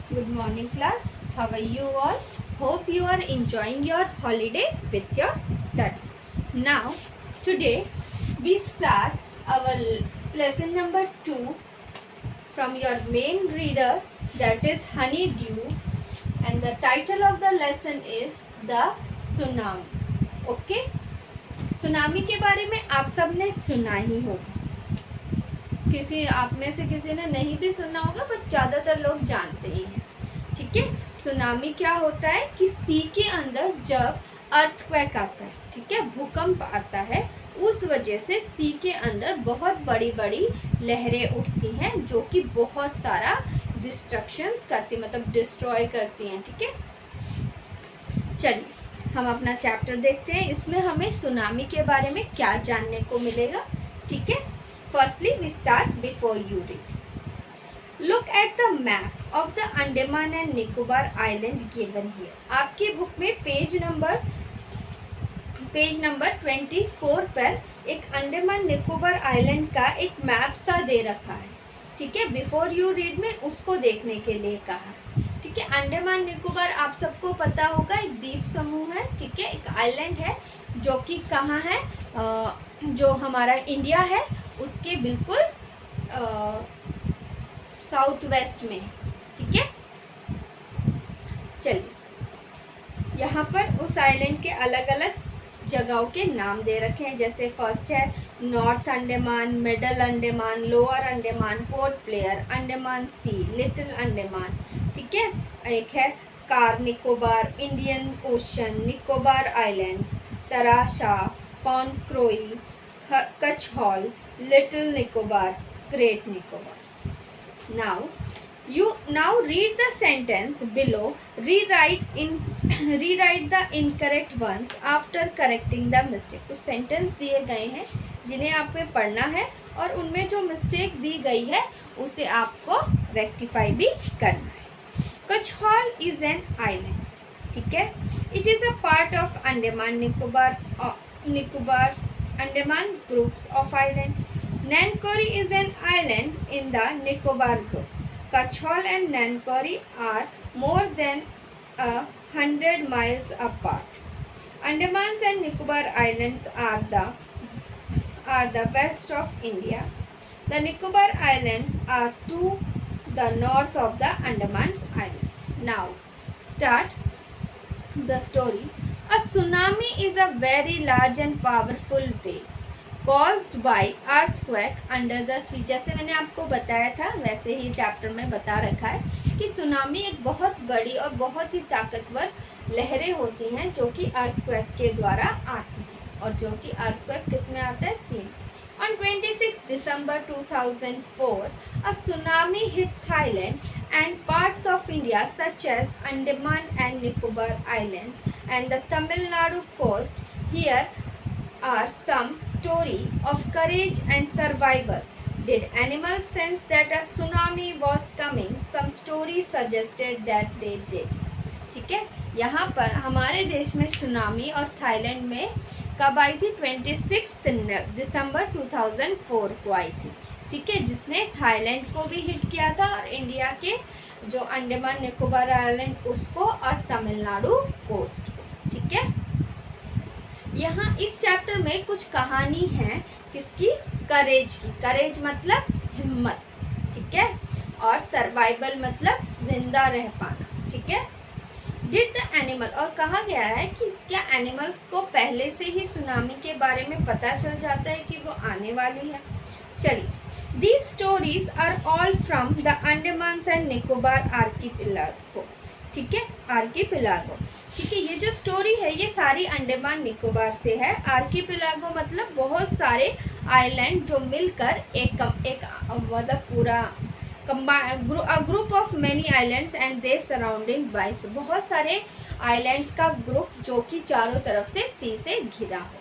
Good morning, class. How are you all? Hope you are enjoying your holiday with your study. Now, today we start our lesson number 2 from your main reader, that is Honeydew, and the title of the lesson is The Tsunami. Okay? Tsunami के बारे में आप सब ने सुना ही होगा, किसी आप में से किसी ने नहीं भी सुना होगा, बट ज़्यादातर लोग जानते ही हैं. ठीक है. सुनामी क्या होता है कि सी के अंदर जब अर्थक्वेक आता है, ठीक है, भूकंप आता है, उस वजह से सी के अंदर बहुत बड़ी बड़ी लहरें उठती हैं जो कि बहुत सारा डिस्ट्रक्शंस करती, मतलब डिस्ट्रॉय करती हैं. ठीक है. चलिए हम अपना चैप्टर देखते हैं. इसमें हमें सुनामी के बारे में क्या जानने को मिलेगा. ठीक है. Firstly, we start before you read. Look at the map of the Andaman and Nicobar Island given here. आपकी बुक में पेज नंबर 24 पर एक अंडमान निकोबार आइलैंड का एक मैप सा दे रखा है. ठीक है. बिफोर यू रीड में उसको देखने के लिए कहा. ठीक है. अंडमान निकोबार आप सबको पता होगा एक द्वीप समूह है. ठीक है. एक आइलैंड है जो कि कहाँ है, जो हमारा इंडिया है उसके बिल्कुल साउथ वेस्ट में. ठीक है. चलिए यहाँ पर उस आइलैंड के अलग अलग जगहों के नाम दे रखे हैं. जैसे फर्स्ट है north Andaman, middle Andaman, lower Andaman, Port Blair, Andaman sea, little Andaman. ठीक है. एक है Car Nicobar, Indian ocean, Nicobar islands, Teressa, कॉनक्रोई, Katchal, little Nicobar, great Nicobar. Now read the sentence below. Rewrite the incorrect ones after correcting the mistake. कुछ सेंटेंस दिए गए हैं जिन्हें आपको पढ़ना है और उनमें जो मिस्टेक दी गई है उसे आपको रेक्टिफाई भी करना है. कचहॉल इज एन आइलैंड. ठीक है. It is a part of Andaman Nicobar Andaman groups of island. Nancowry is an island in the Nicobar groups. Kachhol and Nancowry are more than 100 miles apart. Andamans and Nicobar Islands are the west of India. The Nicobar Islands are to the north of the Andamans Island. Now start the story. A tsunami is a very large and powerful wave caused by earthquake under the sea. जैसे मैंने आपको बताया था वैसे ही chapter में बता रखा है कि सुनामी एक बहुत बड़ी और बहुत ही ताकतवर लहरें होती हैं जो कि अर्थक्वेक के द्वारा आती हैं, और जो कि अर्थक्वेक किस में आता है, सी. On 26 December 2004, a tsunami hit Thailand and parts of India such as Andaman and Nicobar Islands and the Tamil Nadu coast. Here are some story of courage and survival. Did animals sense that a tsunami was coming? Some stories suggested that they did. ठीक है. यहाँ पर हमारे देश में tsunami और Thailand में कब आई थी, 26 दिसंबर 2004 को आई थी. ठीक है. जिसने थाईलैंड को भी हिट किया था और इंडिया के जो अंडमान निकोबार आइलैंड उसको और तमिलनाडु कोस्ट को. ठीक है. यहाँ इस चैप्टर में कुछ कहानी है किसकी, करेज की. करेज मतलब हिम्मत. ठीक है. और सर्वाइवल मतलब जिंदा रह पाना. ठीक है. डिड द एनिमल, और कहा गया है कि क्या एनिमल्स को पहले से ही सुनामी के बारे में पता चल जाता है कि वो आने वाली है. चलिए. These stories are all from the Andaman and Nicobar archipelago. ठीक है. आर्कीपिलागो. ठीक है. ये जो स्टोरी है ये सारी अंडमान निकोबार से है. आर्कीपिलागो मतलब बहुत सारे आइलैंड जो मिलकर एक मतलब पूरा a group of many islands and they surrounding by, बहुत सारे आइलैंड्स का ग्रुप जो कि चारों तरफ से सी से घिरा हो.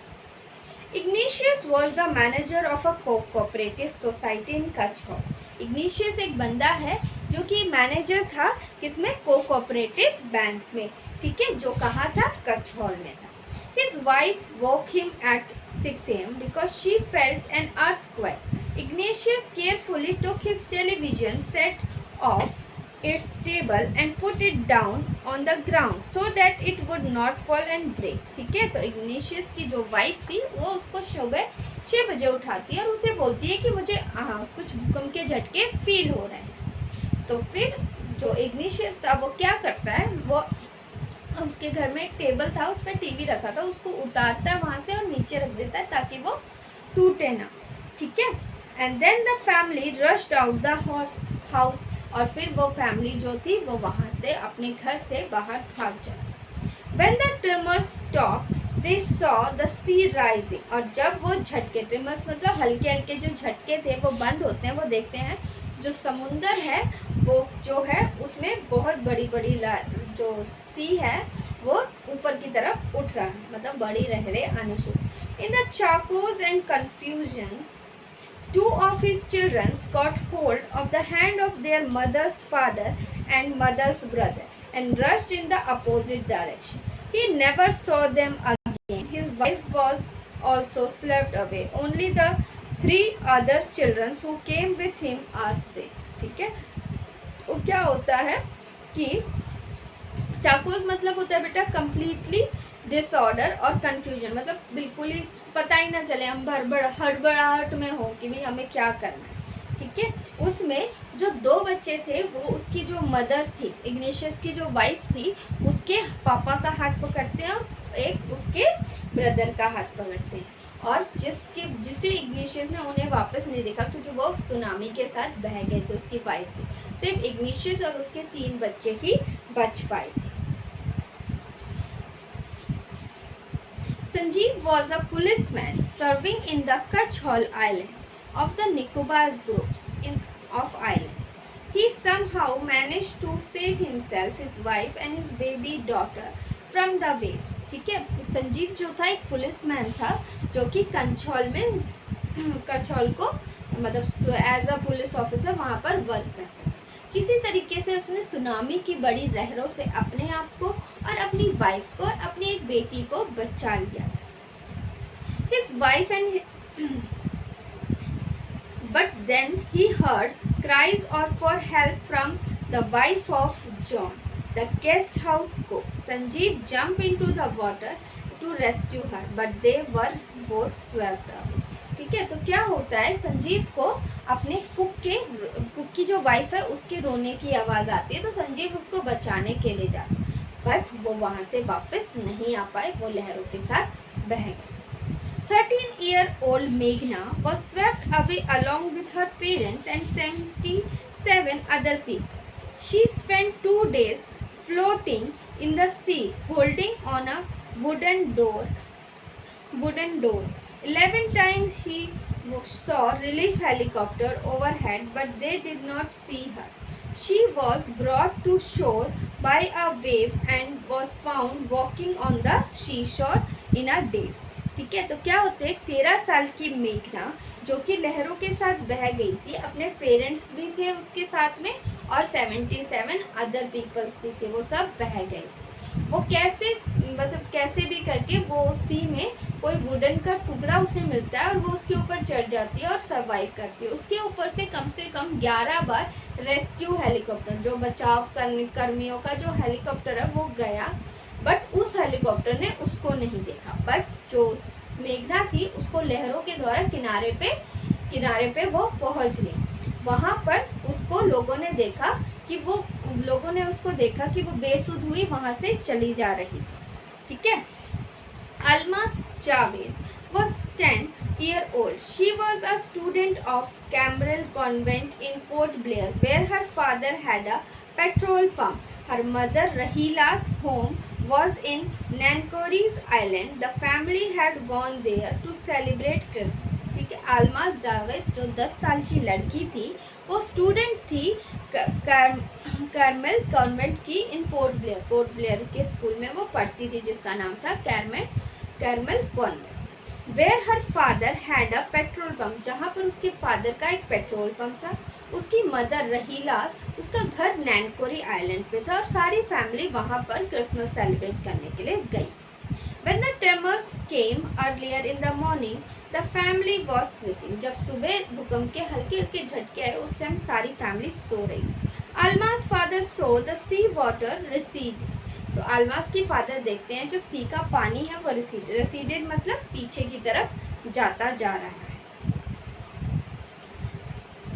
Ignatius was the manager of a cooperative society in Kachhol. Igneous एक बंदा है जो कि मैनेजर था किसमें, कोऑपरेटिव बैंक में. ठीक है. जो कहाँ था, कचहॉल में था. His wife woke him at 6 a.m. because she felt an earthquake. Ignatius carefully took his television set off its table and put it down on the ground so that it would not fall and break. ठीक है, तो Ignatius की जो wife थी वो उसको सुबह 6 बजे उठाती है और उसे बोलती है कि मुझे कुछ भूकंप के झटके फील हो रहे हैं। तो फिर जो इग्नेशियस था वो क्या करता है, वो उसके घर में एक टेबल था, उस पर टीवी रखा था, उसको उतारता है वहाँ से और नीचे रख देता है ताकि वो टूटे ना। ठीक है, and then the family rushed out the house, और फिर वो फैमिली जो थी वो वहाँ से अपने घर से बाहर भाग जाए। When the tremors stopped, they saw the sea rising, और जब वो झटके, ट्रिमर्स मतलब हल्के हल्के जो झटके थे वो बंद होते हैं, वो देखते हैं जो समुंदर है वो जो है उसमें बहुत बड़ी बड़ी जो सी है वो ऊपर की तरफ उठ रहा है, मतलब बड़ी लहरें आनी शुरू। इन द चाकोज and confusions, two of his children got hold of the hand of their mother's father and mother's brother and rushed in the opposite direction. He never saw them again. His wife was also swept away. Only the 3 other children who came with him are safe. ठीक है, तो क्या होता है कि चाकोज मतलब होता है बेटा कंप्लीटली डिसऑर्डर और कंफ्यूजन, मतलब बिल्कुल ही पता ही ना चले, हम हड़बड़ाहट में हो कि भाई हमें क्या करना है। ठीक है, उसमें जो 2 बच्चे थे वो उसकी जो मदर थी, इग्नेशियस की जो वाइफ थी, उसके पापा का हाथ पकड़ते हैं और एक उसके ब्रदर का हाथ पकड़ते हैं, और जिसे इग्नेशियस ने उन्हें वापस नहीं देखा क्योंकि वो सुनामी के साथ बह गए थे, उसकी वाइफ थी। सिर्फ इग्नेशियस और उसके 3 बच्चे ही बच पाए थे। Sanjeev was a policeman serving in the Kachhol Island of the Nicobar groups of islands. He somehow managed to save himself, his wife and his baby daughter from the waves. ठीक है, संजीव जो था एक पुलिसमैन था जो कि कच्छौल को मतलब एज अ पुलिस ऑफिसर वहाँ पर वर्क करता था। किसी तरीके से उसने सुनामी की बड़ी लहरों से अपने आप को और अपनी वाइफ को और अपनी एक बेटी को बचा लिया था। His wife but then he heard cries for help from the wife of John, the guest house cook. Sanjeev jumped into the water to rescue her, but they were both swept away. ठीक है, तो क्या होता है, संजीव को अपने cook की जो वाइफ है उसके रोने की आवाज़ आती है, तो संजीव उसको बचाने के लिए जाता है, बट वो वहाँ से वापस नहीं आ पाए, वो लहरों के साथ बह गए। 13-year-old Meghna was swept away along with her parents and 77 other people. She spent 2 days floating in the sea, holding on a wooden door. 11 times he saw relief helicopter overhead, but they did not see her. She was brought to shore by a wave and was found walking on the seashore in a daze. ठीक है, तो क्या होता है, 13 साल की मेघना जो कि लहरों के साथ बह गई थी, अपने पेरेंट्स भी थे उसके साथ में और 77 अदर पीपल्स भी थे, वो सब बह गए थे। वो कैसे भी करके वो सी में कोई वुडन का टुकड़ा उसे मिलता है और वो उसके ऊपर चढ़ जाती है और सर्वाइव करती है। उसके ऊपर से कम 11 बार रेस्क्यू हेलीकॉप्टर, जो बचाव कर्मियों का जो हेलीकॉप्टर है वो गया, बट उस हेलीकॉप्टर ने उसको नहीं देखा। बट जो मेघना थी उसको लहरों के द्वारा किनारे पे वो पहुंच गई। वहाँ पर उसको लोगों ने देखा कि वो बेसुध हुई वहाँ से चली जा रही। ठीक है, Almas Javed was 10-year-old. She was a student of Cambrel Convent in Port Blair, where her father had a petrol pump. Her mother Rahila's home was in Nankoris Island. The family had gone there to celebrate Christmas. ठीक है, आलमास जावेद जो 10 साल की लड़की थी, वो student थी Carmel Convent की इन पोर्ट ब्लेयर के स्कूल में वो पढ़ती थी जिसका नाम था Carmel Convent. Where her father had a petrol pump, जहाँ पर उसके फादर का एक पेट्रोल पंप था। उसकी मदर रहीलास, उसका घर नैनकोरी आइलैंड पे था और सारी फैमिली वहाँ पर क्रिसमस सेलिब्रेट करने के लिए गई। When the tremors came earlier in the morning, the family was sleeping. जब सुबह भूकंप के हल्के हल्के झटके आए उस टाइम सारी फैमिली सो रही थी। Alma's father saw the sea water recede. तो अल्मास की फादर देखते हैं जो सी का पानी है वो receded मतलब पीछे की तरफ जाता जा रहा है.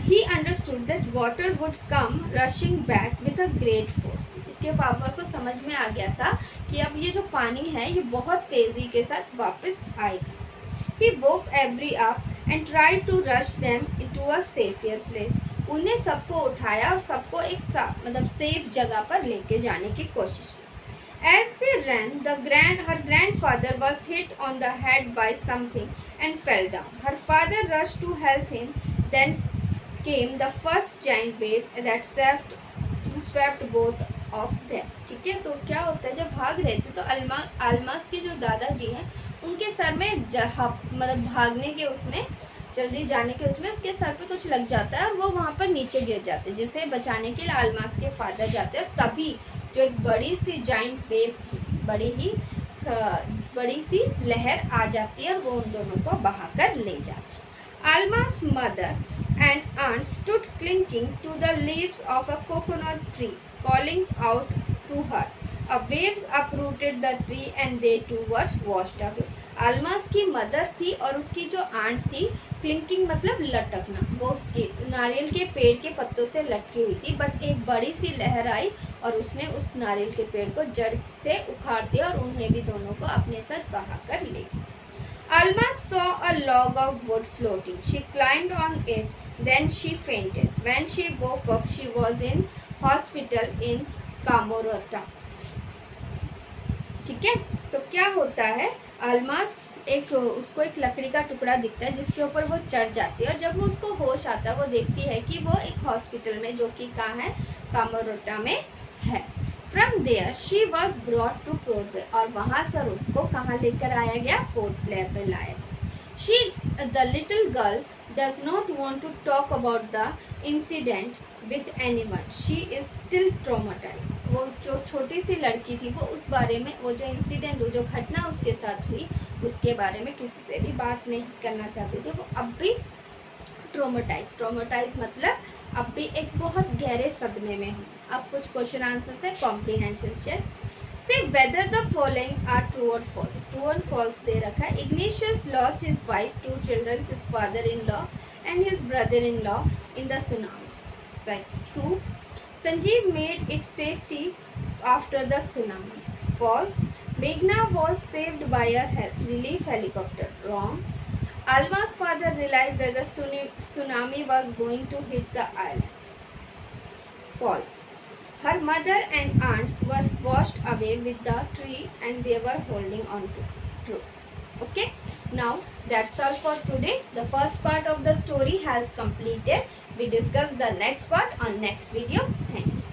He understood that water would come rushing back with a great force. इसके पापा को समझ में आ गया था कि अब ये जो पानी है ये बहुत तेजी के साथ वापस आएगा. He woke every up and tried to rush them into a safer place. उन्हें सबको उठाया और सबको एक मतलब सेफ जगह पर लेके जाने की कोशिश की. As they ran, her grandfather was hit on the head by something and fell down. Her father rushed to help him. Then came the first giant wave that swept both of them. ठीक है, तो क्या होता है जब भाग रहे थे तो अल्मास के जो दादाजी हैं उनके सर में मतलब भागने के उसमें जल्दी जाने के उसमें उसके सर पे कुछ लग जाता है और वो वहाँ पर नीचे गिर जाते हैं, जिसे बचाने के लिए अल्मास के फादर जाते हैं. और तभी जो एक बड़ी सी जाइंट वेव थी, बड़ी सी लहर आ जाती है और वो उन दोनों को बहाकर ले जाती है. Alma's mother and aunt stood clinging to the leaves of a coconut tree, calling out to her. A waves uprooted the tree and they too were washed away. Almas की मदर थी और उसकी जो आंट थी, क्लिंकिंग मतलब लटकना, वो नारियल के पेड़ के पत्तों से लटकी हुई थी. बट एक बड़ी सी लहर आई और उसने उस नारियल के पेड़ को जड़ से उखाड़ दिया और उन्हें भी दोनों को अपने साथ बहाकर ले गई. Alma saw a log of wood floating. She climbed on it. Then she fainted. When she woke up, she was in hospital in Kamorata. ठीक है, तो क्या होता है, अल्मास उसको एक लकड़ी का टुकड़ा दिखता है जिसके ऊपर वो चढ़ जाती है और जब वो उसको होश आता है वो देखती है कि वो एक हॉस्पिटल में जो कि कहाँ है, कामोरोटा में है. From there she was brought to Port Blair और वहाँ से उसको कहाँ लेकर आया गया, पोर्ट ब्लेयर पे लाया. The little girl does not want to talk about the incident with anyone. She is still traumatized. वो जो छोटी सी लड़की थी वो उस बारे में, वो जो इंसिडेंट, जो घटना उसके साथ हुई उसके बारे में किसी से भी बात नहीं करना चाहती थी. वो अब भी ट्रोमाटाइज मतलब अब भी एक बहुत गहरे सदमे में हूँ. अब कुछ क्वेश्चन आंसर है, comprehension check. Say whether the following are true और फॉल्स. ट्रू और फॉल्स दे रखा है. Ignatius lost his wife, 2 children, his father in law and his brother in law in the tsunami. True. Sanjeev made it safety after the tsunami. False. मेघना was saved by a relief helicopter. Wrong. Alma's father realized that the tsunami was going to hit the island. False. Her mother and aunts were washed away with the tree and they were holding on to. True. Okay. Now that's all for today. The first part of the story has completed. We discuss the next part on next video. Thank you.